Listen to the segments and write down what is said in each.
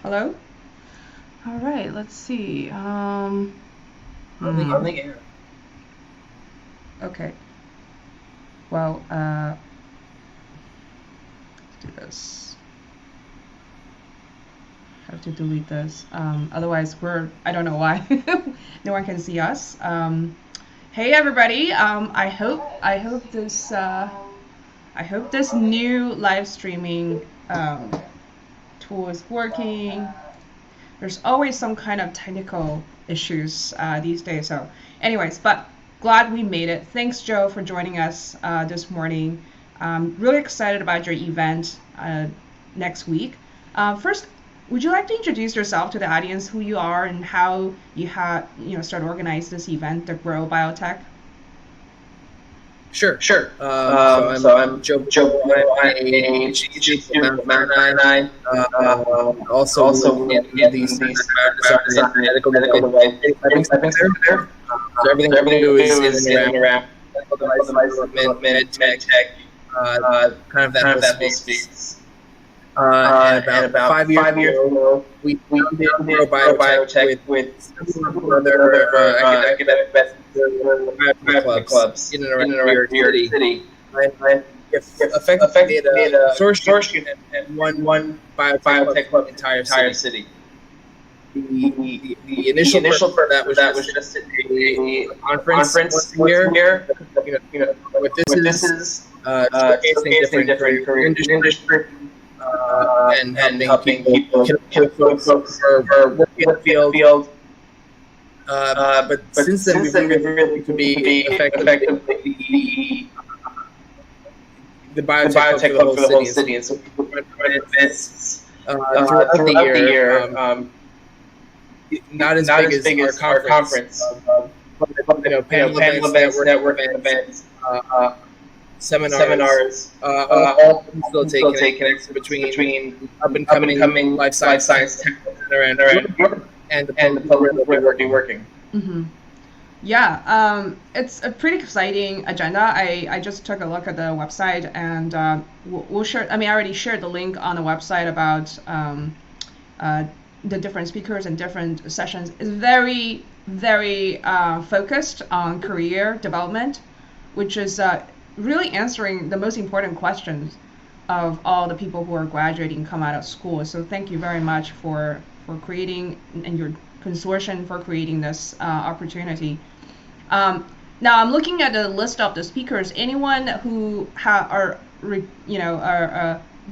Hello? All right, let's see. On the air. Okay. Well, let's do this. Have to delete this. Otherwise, I don't know why. No one can see us. Hey everybody. I hope this new live streaming tool is working. There's always some kind of technical issues these days. So, anyways, but glad we made it. Thanks, Joe, for joining us this morning. Really excited about your event next week. First, would you like to introduce yourself to the audience, who you are, and how you had start organize this event, the Grow Biotech? Sure. So I'm Joe. I'm I'm a a PhD student student at at Mount Mount Sinai. Sinai. Also Also work work in the in the Center for Biodesign biodesign and and Medical medical Device device Manufacturing manufacturing Center. center. So everything So we everything do we is do in is and in and around around medical medical device device development, med med tech, tech, kind of that kind whole of that whole space. space. And And about about 5 years 5 years ago, ago, we we founded Grow founded Grow Biotech Biotech with with several several other other academic academic veterans veterans for biotech biotech clubs clubs in and around in and New around York New York City. City. And And we if effectively made effectively a made a consortium consortium and and one one biotech club biotech for club the for the entire entire city. city. The, the, the The initial initial purpose of purpose that of was that just was to just to create be a a conference once conference a once a year. year. You know, You know, what this what this is is showcasing showcasing different different careers in careers in industry industry and and helping helping people people connect with connect with folks folks who are who are working in the working in the field. field. But But since then, since we've then, really we've been really able to to be be effectively effectively the the biotech club for biotech the club whole for the whole city. And so city. And so we people run run events events throughout the throughout the year, year, not as not big as as big our as our conference, conference, but panel panel events, events, networking networking events, events, uh, uh, seminars, seminars, all all to facilitate facilitate connections connections between between up and up and coming coming life life science tech science tech around around Europe Europe and the and the places where places they'll be where they'll be working. working. Mm-hmm. Yeah, it's a pretty exciting agenda. I just took a look at the website and we'll share. I mean, I already shared the link on the website about uh, the different speakers and different sessions. It's very, very focused on career development, which is really answering the most important questions of all the people who are graduating come out of school. So thank you very much for creating and your consortium for creating this opportunity. Um, Now I'm looking at the list of the speakers. Anyone who are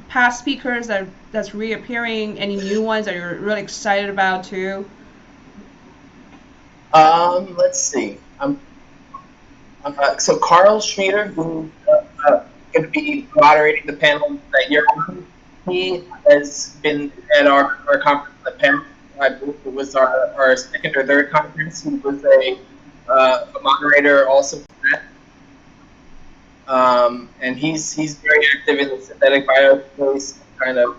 past speakers that's reappearing. Any new ones that you're really excited about too? Let's see. So Carl Schmieder, who's going to be moderating the panel that you're on, he has been at our conference, the panel. I believe it was our second or third conference. He was a moderator also for that. And he's very active in the synthetic bio space, kind of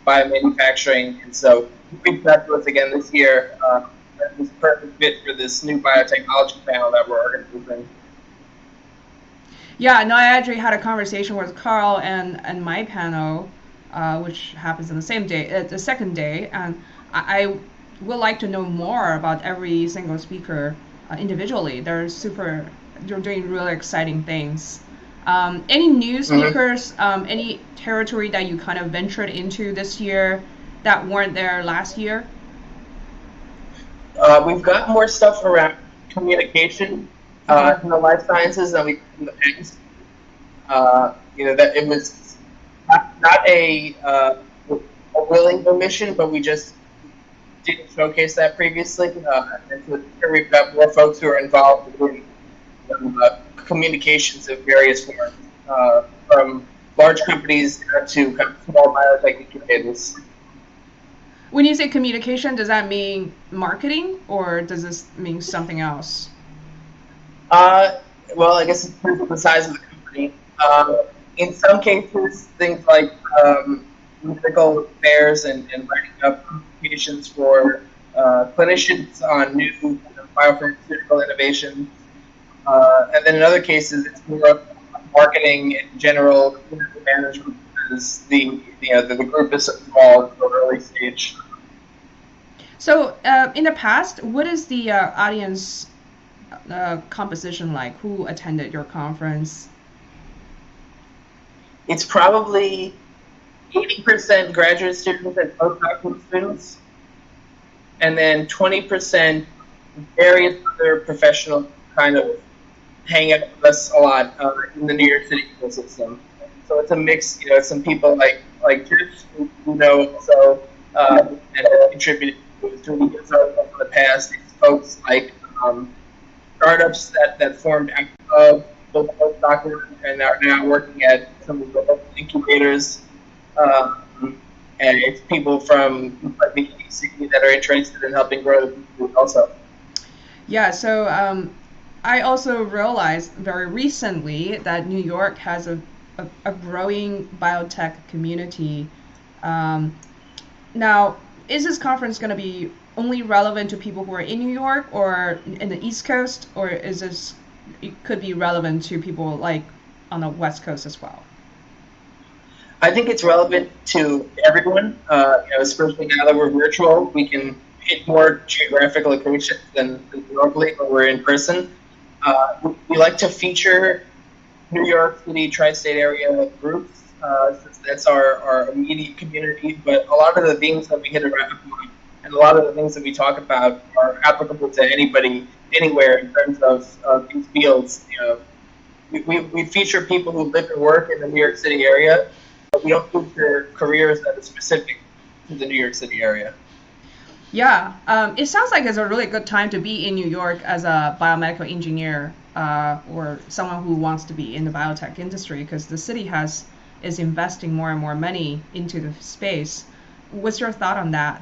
biomanufacturing. And so he reached out to us again this year. That was a perfect fit for this new biotechnology panel that we're organizing. Yeah, no, I actually had a conversation with Carl and my panel, which happens on the same day, the second day, and I would like to know more about every single speaker individually. They're doing really exciting things. Any new speakers, any territory that you kind of ventured into this year that weren't there last year? We've got more stuff around communication in the life sciences than we in the past. That it was not a willing omission, but we just didn't showcase that previously. And so here we've got more folks who are involved in communications of various forms, from large companies to kind of small biotech incubators. When you say communication, does that mean marketing or does this mean something else? Uh, well, I guess it depends on the size of the company. In some cases, things like medical affairs and writing up applications for clinicians on new biopharmaceutical innovations. And then in other cases, it's more of marketing and general management because the group is so small, it's so early stage. So, in the past, what is the audience composition like? Who attended your conference? It's probably 80% graduate students and postdoctoral students, and then 20% various other professionals kind of hang out with us a lot in the New York City ecosystem. So it's a mix. Some people like Tiff, who know also and have contributed to the in the past. These folks like startups that formed out of both postdoctoral and are now working at some of the local incubators. And it's people from like the EDC that are interested in helping grow the community also. Yeah, so I also realized very recently that New York has a growing biotech community. Um, Now, is this conference going to be only relevant to people who are in New York or in the East Coast, or is this it could be relevant to people like on the West Coast as well? I think it's relevant to everyone, especially now that we're virtual. We can hit more geographic locations than normally when we're in person. We like to feature New York City tri-state area groups, since that's our immediate community. But a lot of the things that we hit around and a lot of the things that we talk about are applicable to anybody, anywhere in terms of these fields. We feature people who live and work in the New York City area, but we don't feature careers that are specific to the New York City area. Yeah, it sounds like it's a really good time to be in New York as a biomedical engineer or someone who wants to be in the biotech industry because the city is investing more and more money into the space. What's your thought on that?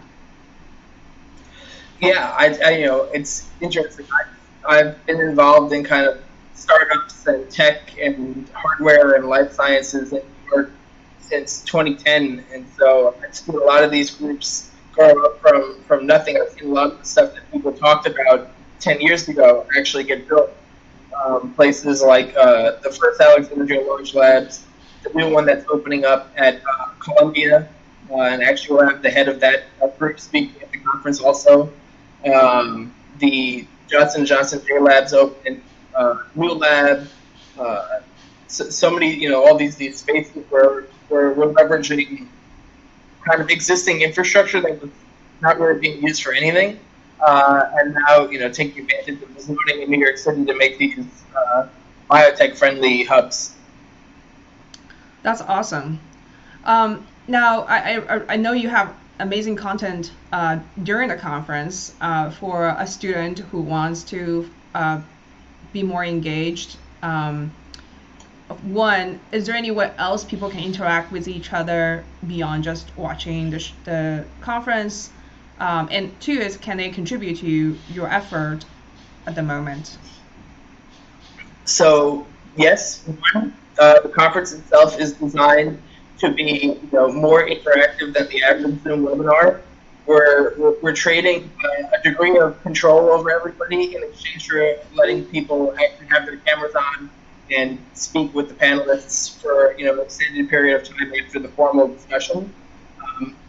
Yeah, it's interesting. I've been involved in kind of startups and tech and hardware and life sciences in New York since 2010, and so I've seen a lot of these groups grow up from nothing. I've seen a lot of the stuff that people talked about 10 years ago actually get built. Places like the first Alexandria Launch Labs, the new one that's opening up at Columbia, and actually we'll have the head of that group speaking at the conference also. The Johnson Johnson J Labs open, new lab, so many, all these spaces where we're leveraging kind of existing infrastructure that was not really being used for anything, and now taking advantage of the zoning in New York City to make these biotech-friendly hubs. That's awesome. Now, I know you have amazing content during the conference for a student who wants to be more engaged. One, is there any way else people can interact with each other beyond just watching the conference? And two is, can they contribute to your effort at the moment? So yes, the conference itself is designed to be more interactive than the average Zoom webinar. We're trading a degree of control over everybody in exchange for letting people actually have their cameras on and speak with the panelists for an extended period of time after the formal discussion.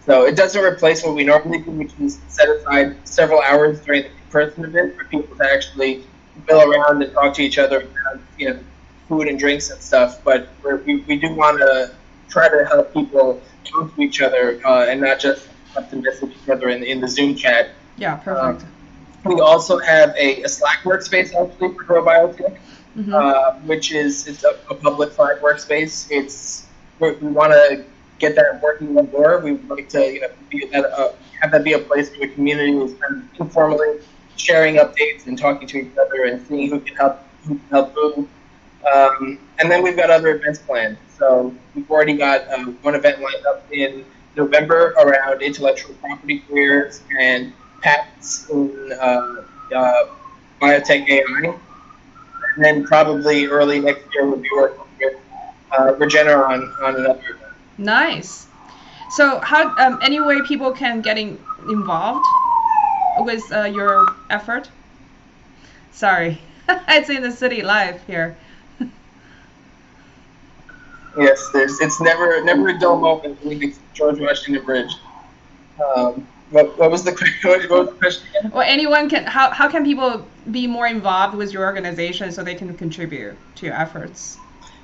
So it doesn't replace what we normally do, which is set aside several hours during the in-person event for people to actually mill around and talk to each other about food and drinks and stuff. But we do want to try to help people talk to each other and not just have to message each other in the Zoom chat. Yeah, perfect. We also have a Slack workspace actually for Grow Biotech, which is it's a public Slack workspace. We want to get that working more. We would like to have that be a place where the community is kind of informally sharing updates and talking to each other and seeing who can help move. And then we've got other events planned. So we've already got one event lined up in November around intellectual property careers and patents in biotech AI. And then probably early next year we'll be working with Regeneron on another event. Nice. So, how any way people can get involved with your effort? Sorry, it's in the city live here. Yes, it's never a dull moment when we George Washington Bridge. What was the question again? Or anyone can, how can people be more involved with your organization so they can contribute to your efforts?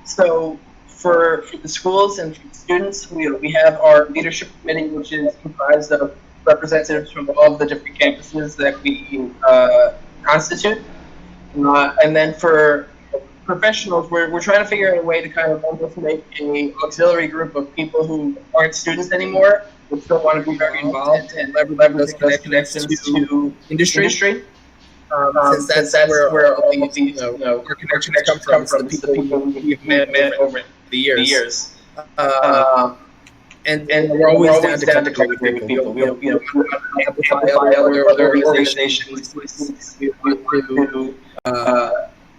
So for the schools and for the students, we have our leadership committee, which is comprised of representatives from all of the different campuses that we constitute. And then for professionals, we're trying to figure out a way to kind of almost make an auxiliary group of people who aren't students anymore, but still want to be very involved and leverage those connections to industry. Since that's where all these, our connections come from, the people we've met over the years. And we're always down to connect with people. We amplify other organizations.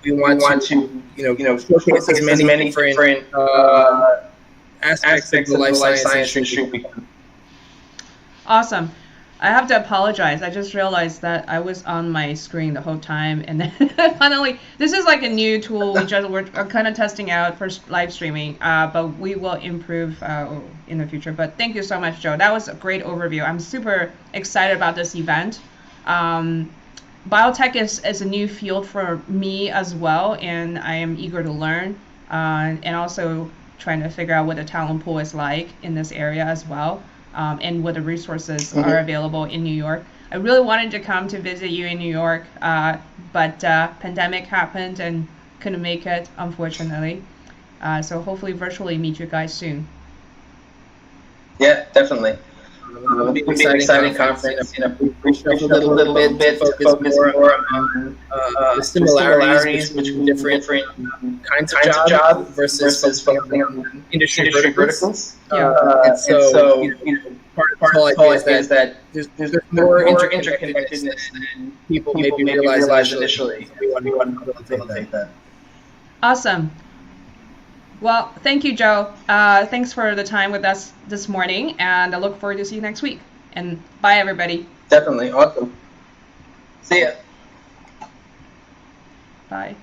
We want to showcase as many different aspects of the life science industry. Awesome. I have to apologize. I just realized that I was on my screen the whole time, and then finally, this is like a new tool we're kind of testing out for live streaming, but we will improve in the future. But thank you so much, Joe. That was a great overview. I'm super excited about this event. Biotech is a new field for me as well, and I am eager to learn, and also trying to figure out what the talent pool is like in this area as well. And what the resources are available in New York. I really wanted to come to visit you in New York, but pandemic happened and couldn't make it, unfortunately. So hopefully virtually meet you guys soon. Yeah, definitely. It'll be an exciting conference. We shift a little bit to focus more on the similarities between different kinds of jobs versus focusing on industry verticals. And so part of the whole idea is that there's more interconnectedness than people maybe realize initially. We want to facilitate that. Awesome. Well, thank you, Joe. Thanks for the time with us this morning, and I look forward to see you next week. And bye, everybody. Definitely. Awesome. See ya. Bye.